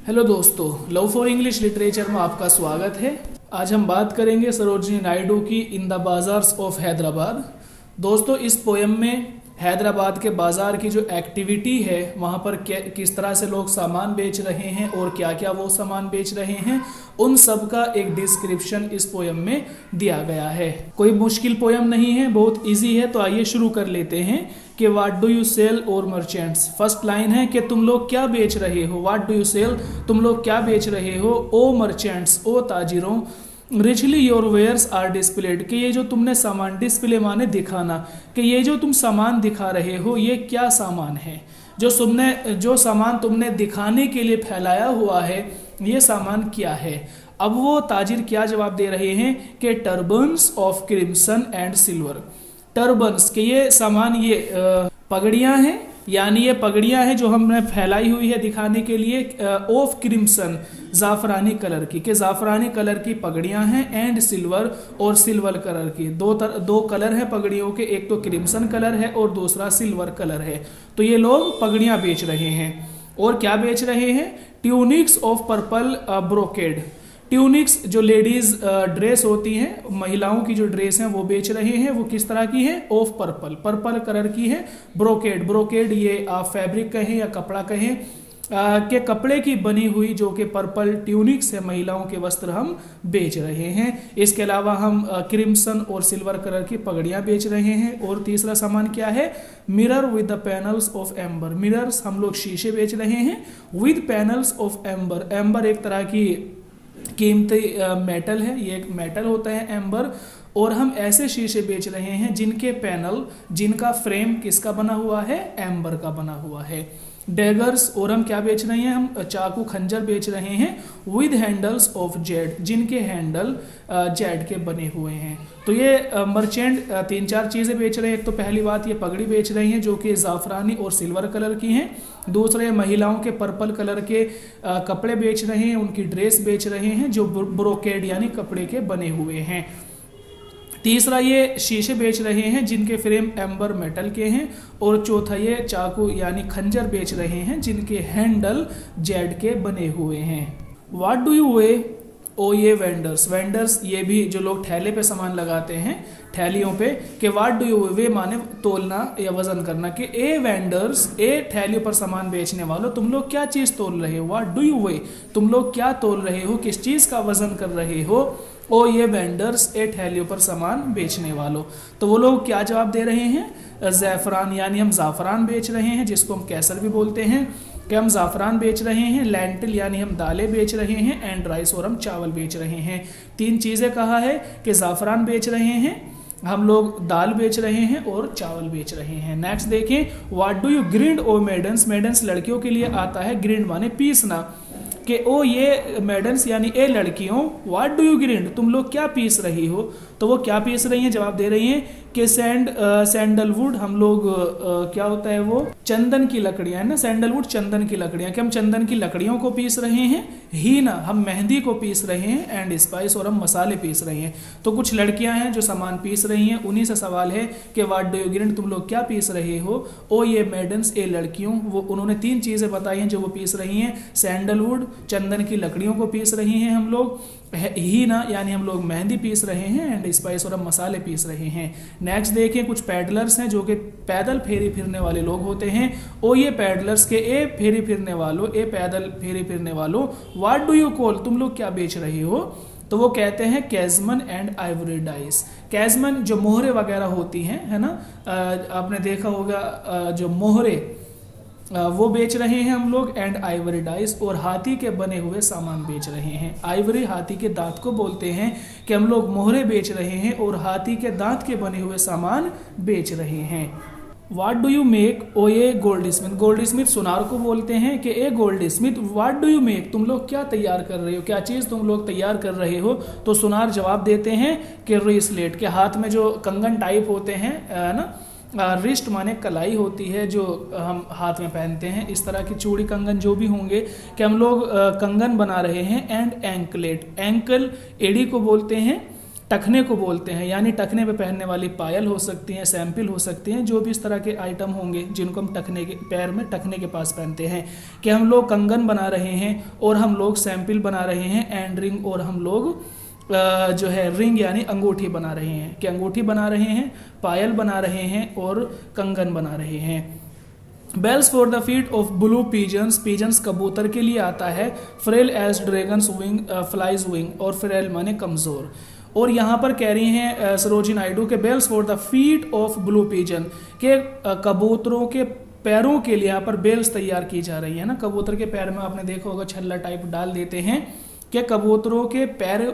Hello दोस्तों, love for English literature में आपका स्वागत है। आज हम बात करेंगे सरोजिनी नायडू की in the bazaars of Hyderabad. दोस्तों, इस पोयम में हैदराबाद के बाज़ार की जो एक्टिविटी है, वहाँ पर किस तरह से लोग सामान बेच रहे हैं और क्या क्या वो सामान बेच रहे हैं, उन सब का एक डिस्क्रिप्शन इस पोयम में दिया गया है। कोई मुश्किल पोयम नहीं है, बहुत इजी है। तो आइए शुरू कर लेते हैं कि व्हाट डू यू सेल और मर्चेंट्स। फर्स्ट लाइन है कि तुम लोग क्या बेच रहे हो। व्हाट डू यू सेल, तुम लोग क्या बेच रहे हो। ओ मर्चेंट्स, ओ ताजिरों। Richly your wares are displayed, कि ये जो तुमने सामान, डिस्प्ले माने दिखाना, कि ये जो तुम सामान दिखा रहे हो ये क्या सामान है। जो सामान तुमने दिखाने के लिए फैलाया हुआ है, ये सामान क्या है। अब वो ताजिर क्या जवाब दे रहे हैं कि turbans of crimson and silver. Turbans, के ये सामान, ये पगड़ियां हैं, यानी ये पगड़ियां हैं जो हमने फैलाई हुई है दिखाने के लिए। ऑफ क्रिम्सन, जाफरानी कलर की, के जाफरानी कलर की पगड़ियां हैं। एंड सिल्वर, और सिल्वर कलर की। दो कलर है पगड़ियों के, एक तो क्रिम्सन कलर है और दूसरा सिल्वर कलर है। तो ये लोग पगड़ियां बेच रहे हैं। और क्या बेच रहे हैं। Tunics of purple brocade. Tunics जो लेडीज ड्रेस होती हैं, महिलाओं की जो ड्रेस हैं वो बेच रहे हैं। वो किस तरह की है। ऑफ पर्पल, पर्पल कलर की है। ब्रोकेड, ब्रोकेड ये आप फैब्रिक कहें या कपड़ा कहें, के कपड़े की बनी हुई जो कि पर्पल ट्यूनिक्स है, महिलाओं के वस्त्र हम बेच रहे हैं। इसके अलावा हम क्रिम्सन और सिल्वर कलर की पगड़ियां बेच रहे हैं। और तीसरा सामान क्या है। Mirror with the panels of amber. Mirrors, हम लोग शीशे बेच रहे हैं। With panels of amber. Amber एक तरह की कीमती मेटल है, ये एक मेटल होता है एम्बर। और हम ऐसे शीशे बेच रहे हैं जिनके पैनल, जिनका फ्रेम किसका बना हुआ है, एम्बर का बना हुआ है। डैगर्स, और हम क्या बेच रहे हैं, हम चाकू खंजर बेच रहे हैं। विद हैंडल्स ऑफ जेड, जिनके हैंडल जेड के बने हुए हैं। तो ये मर्चेंट तीन चार चीज़ें बेच रहे हैं। एक तो पहली बात, ये पगड़ी बेच रही हैं जो कि जाफरानी और सिल्वर कलर की हैं। दूसरे, महिलाओं के पर्पल कलर के कपड़े बेच रहे हैं, उनकी ड्रेस बेच रहे हैं जो ब्रोकेड यानी कपड़े के बने हुए हैं। तीसरा, ये शीशे बेच रहे हैं जिनके फ्रेम एम्बर मेटल के हैं। और चौथा, ये चाकू यानी खंजर बेच रहे हैं जिनके हैंडल जेड के बने हुए हैं। व्हाट डू यू वे, ओ ये वेंडर्स। वेंडर्स ये भी जो लोग ठेले पे सामान लगाते हैं, ठेलियों पे, कि व्हाट डू यू वे माने तोलना या वजन करना, कि ए वेंडर्स, ए ठेलियों पर सामान बेचने वालों, तुम लोग क्या चीज़ तोल रहे हो। व्हाट डू यू वे, तुम लोग क्या तोल रहे हो, किस चीज़ का वजन कर रहे हो। ओ ये वेंडर्स, ए ठेलियों पर सामान बेचने वालों। तो वो लोग क्या जवाब दे रहे हैं। ज़ैफ़रान, यानी हम ज़ाफ़रान बेच रहे हैं, जिसको हम कैसर भी बोलते हैं, कि हम ज़ाफ़रान बेच रहे हैं। लेंटिल यानी हम दालें बेच रहे हैं। एंड राइस, और हम चावल बेच रहे हैं। तीन चीज़ें कहा है कि ज़ाफ़रान बेच रहे हैं, हम लोग दाल बेच रहे हैं और चावल बेच रहे हैं। नेक्स्ट देखें, what do you grind O maidens. Maidens लड़कियों के लिए आता है, ग्रिंड माने पीसना, कि ओ ये मेडन्स यानी ए लड़कियों, व्हाट डू यू ग्रिंड, तुम लोग क्या पीस रही हो। तो वो क्या पीस रही हैं, जवाब दे रही हैं कि सैंडलवुड, हम लोग क्या होता है वो, चंदन की लकड़ियां है ना, सैंडलवुड चंदन की लकड़ियां, कि हम चंदन की लकड़ियों को पीस रहे हैं। ही ना, हम मेहंदी को पीस रहे हैं। एंड स्पाइस, और हम मसाले पीस रहे हैं। तो कुछ लड़कियां हैं जो सामान पीस रही हैं, उन्हीं से सवाल है कि व्हाट डू यू ग्रिंड, तुम लोग क्या पीस रहे हो। ओ ये मेडन्स, ए लड़कियों, वो उन्होंने तीन चीज़ें बताई हैं जो वो पीस रही हैं। सैंडलवुड, चंदन की लकड़ियों को पीस रही हैं हम लोग। ही ना, यानी हम लोग मेहंदी पीस रहे हैं। एंड स्पाइस, और हम मसाले पीस रहे हैं। नेक्स्ट देखें, कुछ पैडलर्स हैं जो कि पैदल फेरी फिरने वाले लोग होते हैं। ओ ये पैडलर्स, के ए फेरी फिरने वालों, ए पैदल फेरी फिरने वालों, व्हाट डू यू कॉल, तुम लोग क्या बेच रहे हो। तो वो कहते हैं कैजमन एंड आइवरी डाइस। कैजमन जो मोहरे वगैरह होती हैं, है ना, आपने देखा होगा जो मोहरे, वो बेच रहे हैं हम लोग। एंड आइवरी डाइस, और हाथी के बने हुए सामान बेच रहे हैं। आइवरी हाथी के दांत को बोलते हैं, कि हम लोग मोहरे बेच रहे हैं और हाथी के दांत के बने हुए सामान बेच रहे हैं। व्हाट डू यू मेक, ओ ये गोल्ड स्मिथ। गोल्ड स्मिथ सुनार को बोलते हैं, कि a goldsmith, what do you make, तुम लोग क्या तैयार कर रहे हो, क्या चीज़ तुम लोग तैयार कर रहे हो। तो सुनार जवाब देते हैं कि रिस्लेट, के हाथ में जो कंगन टाइप होते हैं ना, रिस्ट माने कलाई होती है जो हम हाथ में पहनते हैं, इस तरह की चूड़ी कंगन जो भी होंगे, कि हम लोग कंगन बना रहे हैं। एंड एंकलेट, एंकल एड़ी को बोलते हैं, टखने को बोलते हैं, यानी टखने पे पहनने वाली पायल हो सकती हैं, सैंपल हो सकती हैं, जो भी इस तरह के आइटम होंगे जिनको हम टखने के पैर में टखने के पास पहनते हैं, कि हम लोग कंगन बना रहे हैं और हम लोग सैंपल बना रहे हैं, एंड रिंग, और हम लोग जो है रिंग यानी अंगूठी बना रहे हैं, कि अंगूठी बना रहे हैं, पायल बना रहे हैं और कंगन बना रहे हैं। Bells for the feet of blue pigeons, pigeons कबूतर के लिए आता है। Frail as dragon's wing, fly's wing, और फ्रेल माने कमज़ोर। और यहाँ पर कह रही हैं सरोजिनी नायडू के bells for the feet of blue pigeon, के कबूतरों के पैरों के लिए यहाँ पर बेल्स तैयार की जा रही है ना। कबूतर के पैर में आपने देखा होगा छल्ला टाइप डाल देते हैं, कि कबूतरों के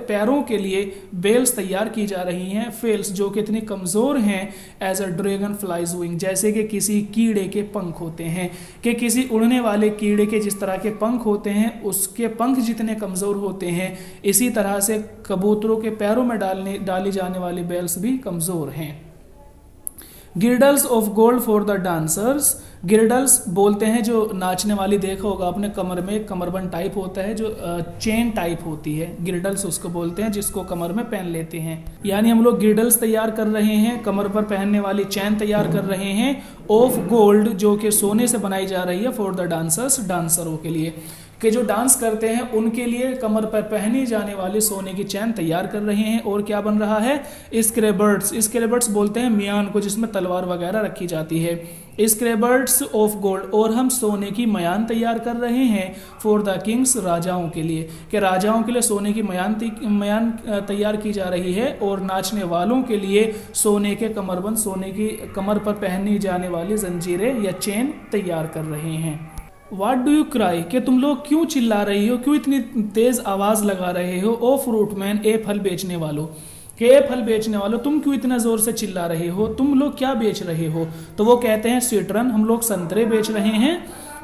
पैरों के लिए बेल्स तैयार की जा रही हैं। फेल्स जो कि इतनी कमज़ोर हैं, as a dragonfly's wing, जैसे कि किसी कीड़े के पंख होते हैं, कि किसी उड़ने वाले कीड़े के जिस तरह के पंख होते हैं उसके पंख जितने कमज़ोर होते हैं, इसी तरह से कबूतरों के पैरों में डाली जाने वाली बेल्स भी कमज़ोर हैं। Girdles of gold for the dancers, girdles बोलते हैं जो नाचने वाली, देखा होगा अपने कमर में कमरबंद टाइप होता है जो चेन टाइप होती है, गिर्डल्स उसको बोलते हैं, जिसको कमर में पहन लेते हैं। यानी हम लोग गिर्डल्स तैयार कर रहे हैं, कमर पर पहनने वाली चैन तैयार कर रहे हैं, ऑफ गोल्ड जो कि सोने से बनाई जा रही है, फॉर द डांसर्स, डांसरों के लिए, कि जो डांस करते हैं उनके लिए कमर पर पहनी जाने वाली सोने की चैन तैयार कर रहे हैं। और क्या बन रहा है, स्क्रेबर्ड्स, स्क्रेबर्ड्स बोलते हैं मियान को जिसमें तलवार वगैरह रखी जाती है, स्क्रेबर्ड्स ऑफ गोल्ड, और हम सोने की मयान तैयार कर रहे हैं, फॉर द किंग्स, राजाओं के लिए, कि राजाओं के लिए सोने की मयान तैयार की जा रही है, और नाचने वालों के लिए सोने के कमरबंद, सोने की कमर पर पहनी जाने वाली जंजीरें या चेन तैयार कर रहे हैं। वाट डू यू क्राई, कि तुम लोग क्यों चिल्ला रही हो, क्यों इतनी तेज आवाज लगा रहे हो, ओ फ्रूट मैन, ए फल बेचने वालों, कि ए फल बेचने वालों तुम क्यों इतना जोर से चिल्ला रहे हो, तुम लोग क्या बेच रहे हो। तो वो कहते हैं सिट्रन, हम लोग संतरे बेच रहे हैं,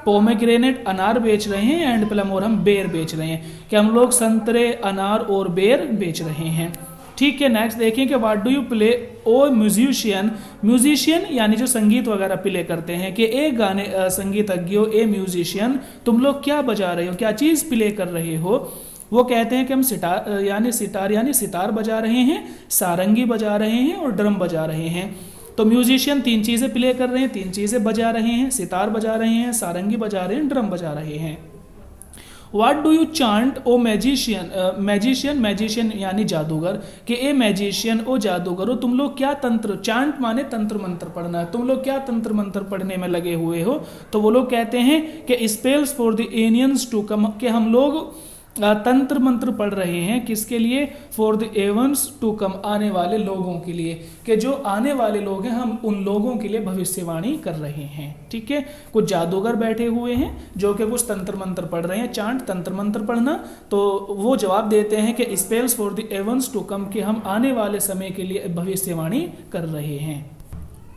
पोमेग्रेनेट, अनार बेच रहे हैं, एंड प्लम, और हम बेर बेच रहे हैं, कि हम लोग संतरे, अनार और बेर बेच रहे हैं। ठीक है, नेक्स्ट देखें कि what do you play O musician, musician यानी जो संगीत वगैरह प्ले करते हैं, कि ए गाने संगीतज्ञों, ए म्यूजिशियन तुम लोग क्या बजा रहे हो, क्या चीज़ प्ले कर रहे हो। वो कहते हैं कि हम सितार यानी सितार बजा रहे हैं, सारंगी बजा रहे हैं और ड्रम बजा रहे हैं। तो म्यूजिशियन तीन चीज़ें प्ले कर रहे हैं, तीन चीज़ें बजा रहे हैं, सितार बजा रहे हैं, सारंगी बजा रहे हैं, ड्रम बजा रहे हैं। What do you chant O magician, magician यानी जादूगर, कि ए मैजिशियन ओ जादूगरो तुम लोग क्या तंत्र, चांट माने तंत्र मंत्र पढ़ना है, तुम लोग क्या तंत्र मंत्र पढ़ने में लगे हुए हो। तो वो लोग कहते हैं कि spells for the aeons to come, कि हम लोग तंत्र मंत्र पढ़ रहे हैं, किसके लिए, for the evens to come, आने वाले लोगों के लिए, कि जो आने वाले लोग हैं हम उन लोगों के लिए भविष्यवाणी कर रहे हैं। ठीक है, कुछ जादूगर बैठे हुए हैं जो कि कुछ तंत्र मंत्र पढ़ रहे हैं, चांट तंत्र मंत्र पढ़ना। तो वो जवाब देते हैं कि spells for the evens to come, कि हम आने वाले समय के लिए भविष्यवाणी कर रहे हैं।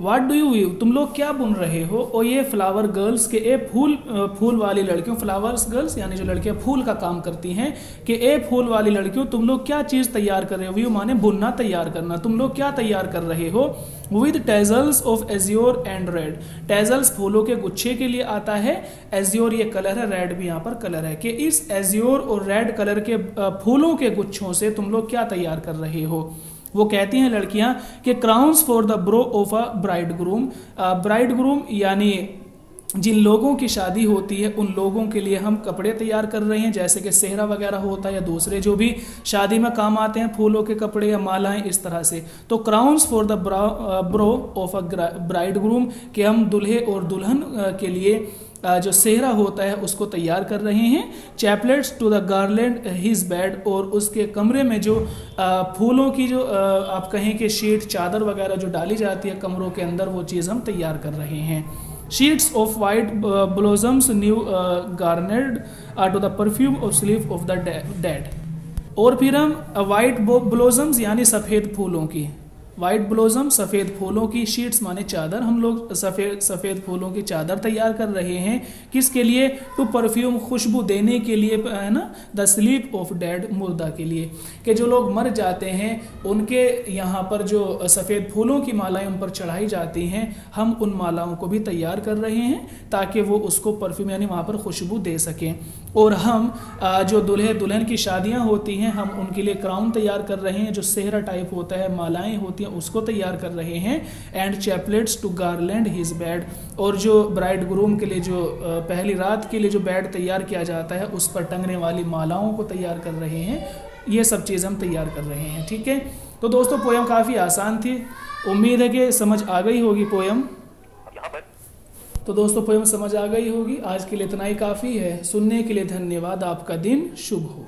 वाट डू यू वीव, तुम लोग क्या बुन रहे हो, और ये फ्लावर गर्ल्स, के ए फूल वाली लड़कियों, फ्लावर्स गर्ल्स यानी जो लड़कियां फूल का काम करती हैं, कि ए फूल वाली लड़कियों तुम लोग क्या चीज़ तैयार कर रहे हो, वीव माने बुनना तैयार करना, तुम लोग क्या तैयार कर रहे हो। With tassels of azure and red, tassels फूलों के गुच्छे के लिए आता है, एज्योर ये कलर है, रेड भी यहाँ पर कलर है, कि इस एज्योर और रेड कलर के फूलों के गुच्छों से तुम लोग क्या तैयार कर रहे हो। वो कहती हैं लड़कियां कि crowns for the bro of a bride groom यानी जिन लोगों की शादी होती है उन लोगों के लिए हम कपड़े तैयार कर रहे हैं, जैसे कि सेहरा वगैरह होता है या दूसरे जो भी शादी में काम आते हैं फूलों के कपड़े या मालाएं, इस तरह से। तो crowns for the bro of a bride groom, कि हम दूल्हे और दुल्हन के लिए जो सेहरा होता है उसको तैयार कर रहे हैं। Chaplets to the garland his bed, और उसके कमरे में जो फूलों की जो आप कहें कि शीट चादर वगैरह जो डाली जाती है कमरों के अंदर, वो चीज़ हम तैयार कर रहे हैं। Sheets of white blossoms new garnered to the perfume of sleep of the dead, और फिर हम वाइट ब्लोजम्स यानी सफ़ेद फूलों की, वाइट ब्लोजम, सफ़ेद फूलों की शीट्स माने चादर, हम लोग सफ़ेद फूलों की चादर तैयार कर रहे हैं। किसके लिए? टू परफ्यूम, खुशबू देने के लिए, है ना, द स्लीप ऑफ डेड, मुर्दा के लिए, कि जो लोग मर जाते हैं उनके यहाँ पर जो सफ़ेद फूलों की मालाएं उन पर चढ़ाई जाती हैं, हम उन मालाओं को भी तैयार कर रहे हैं ताकि वो उसको परफ्यूम यानी वहाँ पर खुशबू दे सकें। और हम जो दूल्हे दुल्हन की शादियाँ होती हैं, हम उनके लिए क्राउन तैयार कर रहे हैं, जो सेहरा टाइप होता है, मालाएं होती हैं, उसको तैयार कर रहे हैं। And chaplets to garland his bed, और जो ब्राइड ग्रूम के लिए जो पहली रात के लिए जो बेड तैयार किया जाता है उस पर टंगने वाली मालाओं को तैयार कर रहे हैं। ये सब चीज़ हम तैयार कर रहे हैं। ठीक है, तो दोस्तों पोयम काफ़ी आसान थी, उम्मीद है कि समझ आ गई होगी पोयम। तो दोस्तों पोयम समझ आ गई होगी। आज के लिए इतना ही काफ़ी है। सुनने के लिए धन्यवाद। आपका दिन शुभ हो।